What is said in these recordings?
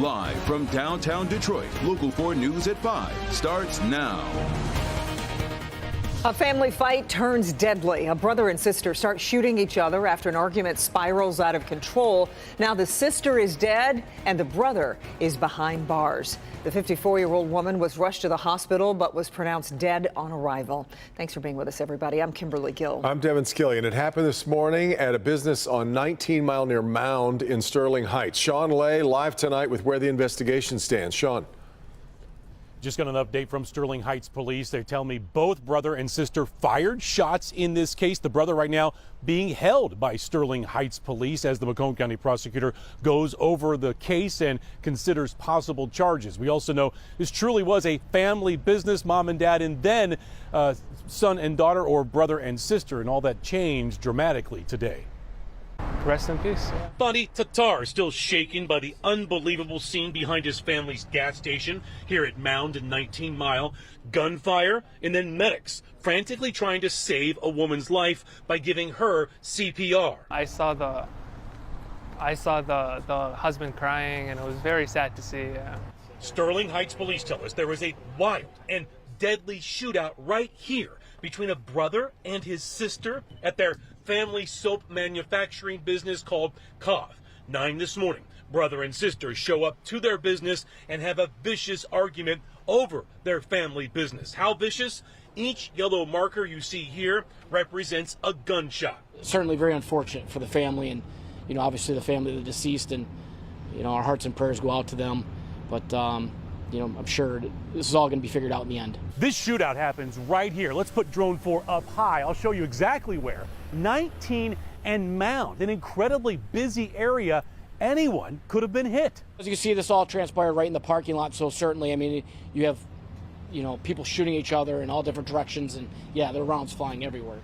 Live from downtown Detroit, Local 4 News at 5 starts now. A family fight turns deadly. A brother and sister start shooting each other after an argument spirals out of control. Now the sister is dead and the brother is behind bars. The 54-year-old woman was rushed to the hospital but was pronounced dead on arrival. Thanks for being with us, everybody. I'm Kimberly Gill. I'm Devin Skillian. It happened this morning at a business on 19 Mile near Mound in Sterling Heights. Sean Lay live tonight with where the investigation stands. Sean. Just got an update from Sterling Heights police. They tell me both brother and sister fired shots in this case. The brother right now being held by Sterling Heights police as the Macomb County prosecutor goes over the case and considers possible charges. We also know this truly was a family business, mom and dad, and then son and daughter, or brother and sister, and all that changed dramatically today. Rest in peace. Fadi Tatar still shaken by the unbelievable scene behind his family's gas station here at Mound and 19 Mile. Gunfire and then medics frantically trying to save a woman's life by giving her CPR. I saw the husband crying, and it was very sad to see. Sterling Heights police tell us there was a wild and deadly shootout right here between a brother and his sister at their family soap manufacturing business called Koth. 9 this morning, brother and sister show up to their business and have a vicious argument over their family business. How vicious? Each yellow marker you see here represents a gunshot. Certainly very unfortunate for the family, and obviously the family of the deceased, and our hearts and prayers go out to them. But I'm sure this is all going to be figured out in the end. This shootout happens right here. Let's put drone 4 up high. I'll show you exactly where. 19 and Mound, an incredibly busy area. Anyone could have been hit. As you can see, this all transpired right in the parking lot. So certainly, you have, people shooting each other in all different directions, and yeah, there are rounds flying everywhere.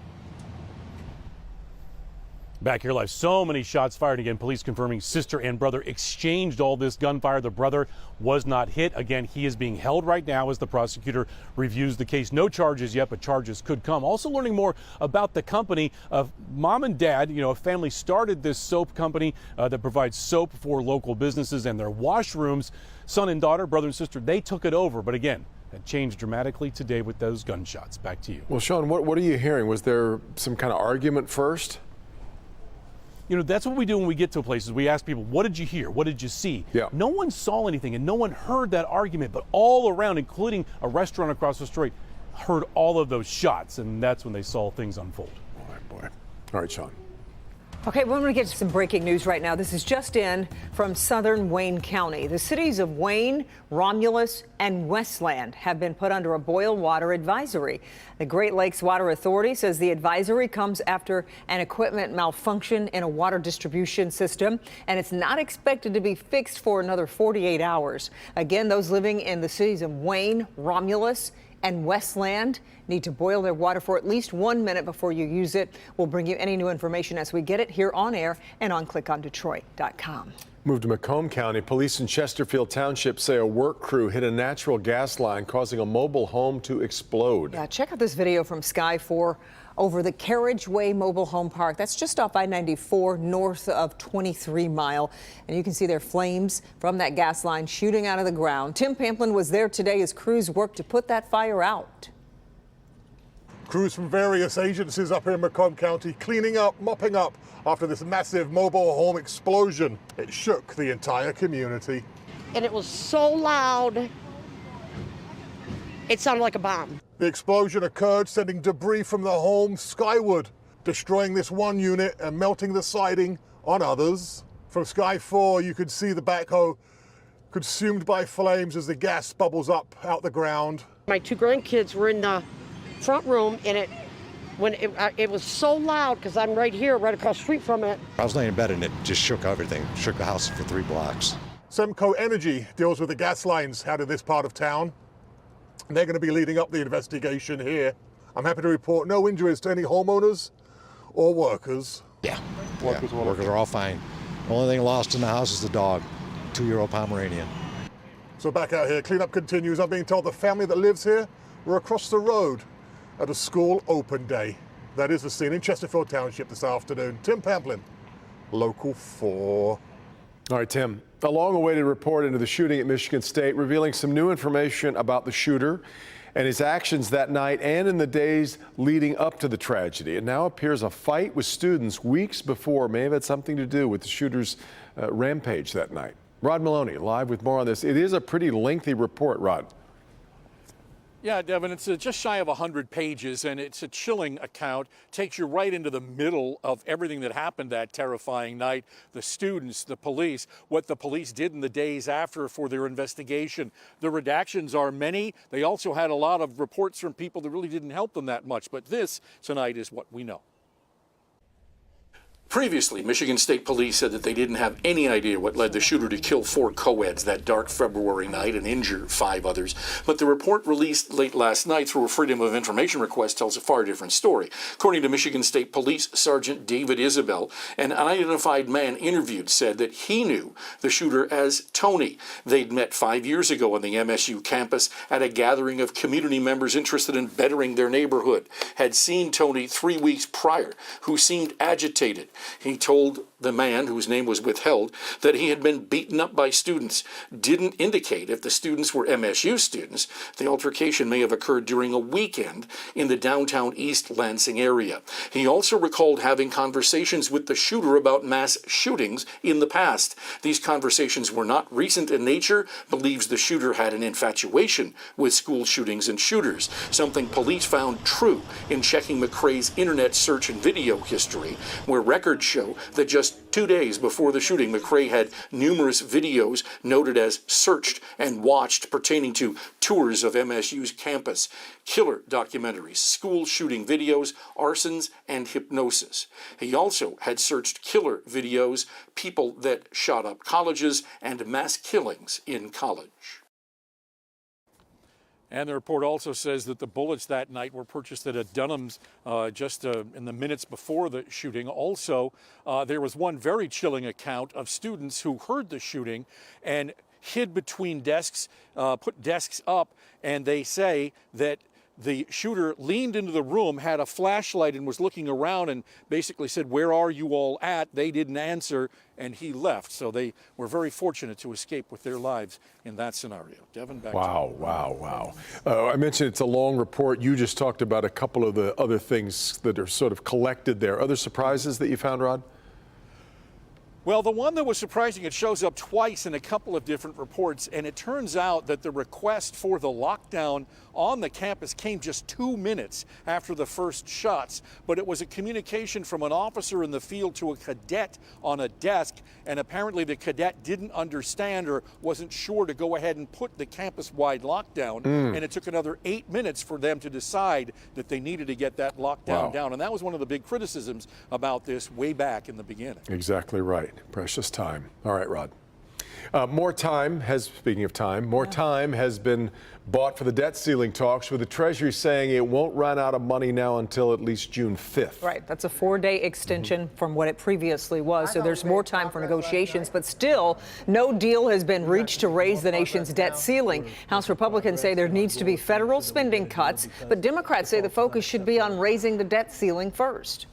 Back here live, so many shots fired. Again, police confirming sister and brother exchanged all this gunfire. The brother was not hit. Again, he is being held right now as the prosecutor reviews the case. No charges yet, but charges could come. Also learning more about the company of mom and dad. A family started this soap company that provides soap for local businesses and their washrooms. Son and daughter, brother and sister, they took it over. But again, that changed dramatically today with those gunshots. Back to you. Well, Sean, what are you hearing? Was there some kind of argument first? That's what we do when we get to places. We ask people, what did you hear? What did you see? Yeah. No one saw anything and no one heard that argument, but all around, including a restaurant across the street, heard all of those shots, and that's when they saw things unfold. Boy. All right, Sean. Okay, we're going to get to some breaking news right now. This is just in from southern Wayne County. The cities of Wayne, Romulus, and Westland have been put under a boil water advisory. The Great Lakes Water Authority says the advisory comes after an equipment malfunction in a water distribution system, and it's not expected to be fixed for another 48 hours. Again, those living in the cities of Wayne, Romulus, and Westland need to boil their water for at least 1 minute before you use it. We'll bring you any new information as we get it here on air and on clickondetroit.com. Move to Macomb County. Police in Chesterfield Township say a work crew hit a natural gas line, causing a mobile home to explode. Yeah, check out this video from Sky 4 over the Carriageway Mobile Home Park. That's just off I-94 north of 23 Mile. And you can see there flames from that gas line shooting out of the ground. Tim Pamplin was there today as crews worked to put that fire out. Crews from various agencies up here in Macomb County cleaning up, mopping up after this massive mobile home explosion. It shook the entire community. And it was so loud, it sounded like a bomb. The explosion occurred, sending debris from the home skyward, destroying this one unit and melting the siding on others. From Sky 4, you could see the backhoe consumed by flames as the gas bubbles up out the ground. My 2 grandkids were in the front room, and it was so loud because I'm right here, right across the street from it. I was laying in bed and it just shook everything, shook the house for 3 blocks. Semco Energy deals with the gas lines out of this part of town. They're going to be leading up the investigation here. I'm happy to report no injuries to any homeowners or workers. Yeah, workers are all fine. The only thing lost in the house is the dog, 2-year-old Pomeranian. So back out here, cleanup continues. I'm being told the family that lives here were across the road at a school open day. That is the scene in Chesterfield Township this afternoon. Tim Pamplin, Local 4. All right, Tim. A long-awaited report into the shooting at Michigan State revealing some new information about the shooter and his actions that night and in the days leading up to the tragedy. It now appears a fight with students weeks before may have had something to do with the shooter's rampage that night. Rod Maloney live with more on this. It is a pretty lengthy report, Rod. Yeah, Devin, it's just shy of 100 pages, and it's a chilling account. Takes you right into the middle of everything that happened that terrifying night. The students, the police, what the police did in the days after for their investigation. The redactions are many. They also had a lot of reports from people that really didn't help them that much. But this tonight is what we know. Previously, Michigan State Police said that they didn't have any idea what led the shooter to kill 4 co-eds that dark February night and injure 5 others. But the report released late last night through a Freedom of Information request tells a far different story. According to Michigan State Police Sergeant David Isabel, an unidentified man interviewed said that he knew the shooter as Tony. They'd met 5 years ago on the MSU campus at a gathering of community members interested in bettering their neighborhood. Had seen Tony 3 weeks prior, who seemed agitated. He told the man, whose name was withheld, that he had been beaten up by students. Didn't indicate if the students were MSU students. The altercation may have occurred during a weekend in the downtown East Lansing area. He also recalled having conversations with the shooter about mass shootings in the past. These conversations were not recent in nature, believes the shooter had an infatuation with school shootings and shooters, something police found true in checking McCrae's internet search and video history, where records show that just 2 days before the shooting, McCrae had numerous videos noted as searched and watched pertaining to tours of MSU's campus, killer documentaries, school shooting videos, arsons, and hypnosis. He also had searched killer videos, people that shot up colleges, and mass killings in college. And the report also says that the bullets that night were purchased at a Dunham's just in the minutes before the shooting. Also, there was one very chilling account of students who heard the shooting and hid between desks, put desks up, and they say that the shooter leaned into the room, had a flashlight, and was looking around and basically said, "Where are you all at?" They didn't answer, and he left. So they were very fortunate to escape with their lives in that scenario. Devin, back to you. Wow. I mentioned it's a long report. You just talked about a couple of the other things that are sort of collected there. Other surprises that you found, Rod? Well, the one that was surprising, it shows up twice in a couple of different reports, and it turns out that the request for the lockdown on the campus came just 2 minutes after the first shots, but it was a communication from an officer in the field to a cadet on a desk, and apparently the cadet didn't understand or wasn't sure to go ahead and put the campus-wide lockdown, and it took another 8 minutes for them to decide that they needed to get that lockdown down, and that was one of the big criticisms about this way back in the beginning. Exactly right. Precious time. All right, Rod. More time has been bought for the debt ceiling talks, with the Treasury saying it won't run out of money now until at least June 5th. Right. That's a 4-day extension from what it previously was. So there's more time for negotiations, but still no deal has been reached to raise the nation's debt ceiling. House Republicans say there needs to be federal spending cuts, but Democrats say the focus should be on raising the debt ceiling first.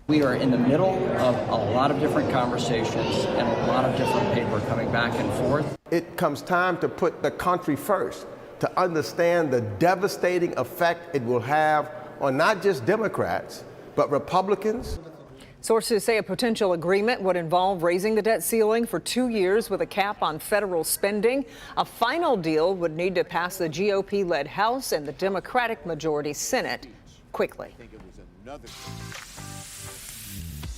We are in the middle of a lot of different conversations and a lot of different paper coming back and forth. It comes time to put the country first, to understand the devastating effect it will have on not just Democrats, but Republicans. Sources say a potential agreement would involve raising the debt ceiling for 2 years with a cap on federal spending. A final deal would need to pass the GOP-led House and the Democratic majority Senate quickly.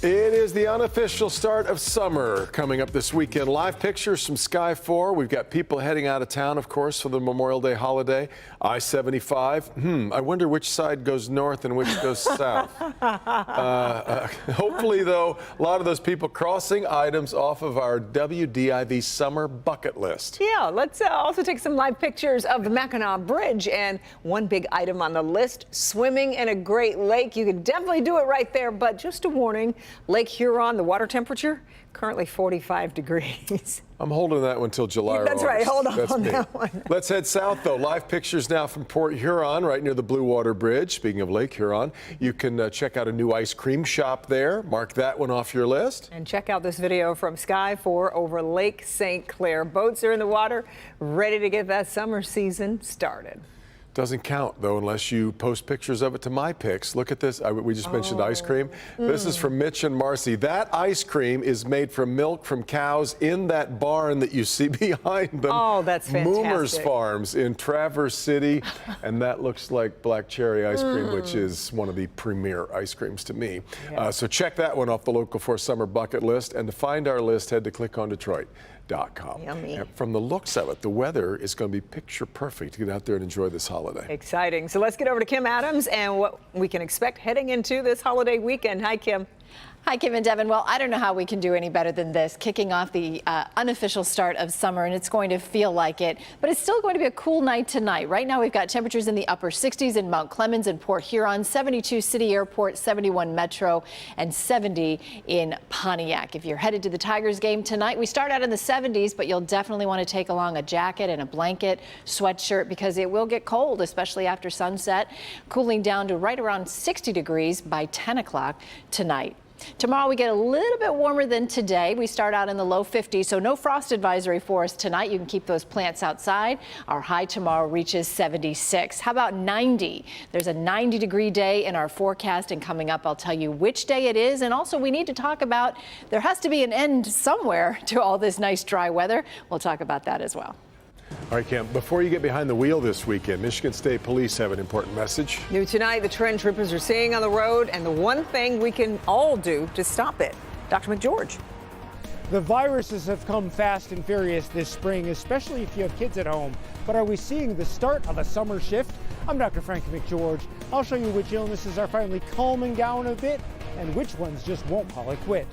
It is the unofficial start of summer coming up this weekend. Live pictures from Sky 4. We've got people heading out of town, of course, for the Memorial Day holiday. I-75. I wonder which side goes north and which goes south. Hopefully, though, a lot of those people crossing items off of our WDIV summer bucket list. Yeah, let's also take some live pictures of the Mackinac Bridge. And one big item on the list, swimming in a Great Lake. You could definitely do it right there, but just a warning, Lake Huron, the water temperature currently 45 degrees. I'm holding that one till July or That's right. August. Hold on That's that one. Let's head south, though. Live pictures now from Port Huron, right near the Blue Water Bridge. Speaking of Lake Huron, you can check out a new ice cream shop there. Mark that one off your list. And check out this video from Sky 4 over Lake St. Clair. Boats are in the water, ready to get that summer season started. Doesn't count, though, unless you post pictures of it to my pics. Look at this. We just mentioned ice cream. This is from Mitch and Marcy. That ice cream is made from milk from cows in that barn that you see behind them. Oh, that's fantastic. Moomer's Farms in Traverse City. And that looks like black cherry ice cream, which is one of the premier ice creams to me. Yeah. So check that one off the Local 4 Summer Bucket List. And to find our list, head to clickondetroit.com. Yummy. And from the looks of it, the weather is going to be picture perfect to get out there and enjoy this holiday. Exciting. So let's get over to Kim Adams and what we can expect heading into this holiday weekend. Hi, Kim. Hi, Kim and Devin. Well, I don't know how we can do any better than this, kicking off the unofficial start of summer, and it's going to feel like it. But it's still going to be a cool night tonight. Right now, we've got temperatures in the upper 60s in Mount Clemens and Port Huron, 72 City Airport, 71 Metro, and 70 in Pontiac. If you're headed to the Tigers game tonight, we start out in the 70s, but you'll definitely want to take along a jacket and a blanket, sweatshirt, because it will get cold, especially after sunset, cooling down to right around 60 degrees by 10 o'clock tonight. Tomorrow we get a little bit warmer than today. We start out in the low 50s, so no frost advisory for us tonight. You can keep those plants outside. Our high tomorrow reaches 76. How about 90? There's a 90-degree day in our forecast, and coming up I'll tell you which day it is. And also we need to talk about, there has to be an end somewhere to all this nice dry weather. We'll talk about that as well. All right, Kim, before you get behind the wheel this weekend, Michigan State Police have an important message. New tonight, the trend troopers are seeing on the road and the one thing we can all do to stop it. Dr. McGeorge. The viruses have come fast and furious this spring, especially if you have kids at home. But are we seeing the start of a summer shift? I'm Dr. Frankie McGeorge. I'll show you which illnesses are finally calming down a bit and which ones just won't call it quit.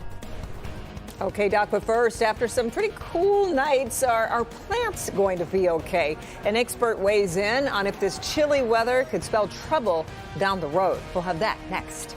Okay, Doc, but first, after some pretty cool nights, are plants going to be okay? An expert weighs in on if this chilly weather could spell trouble down the road. We'll have that next.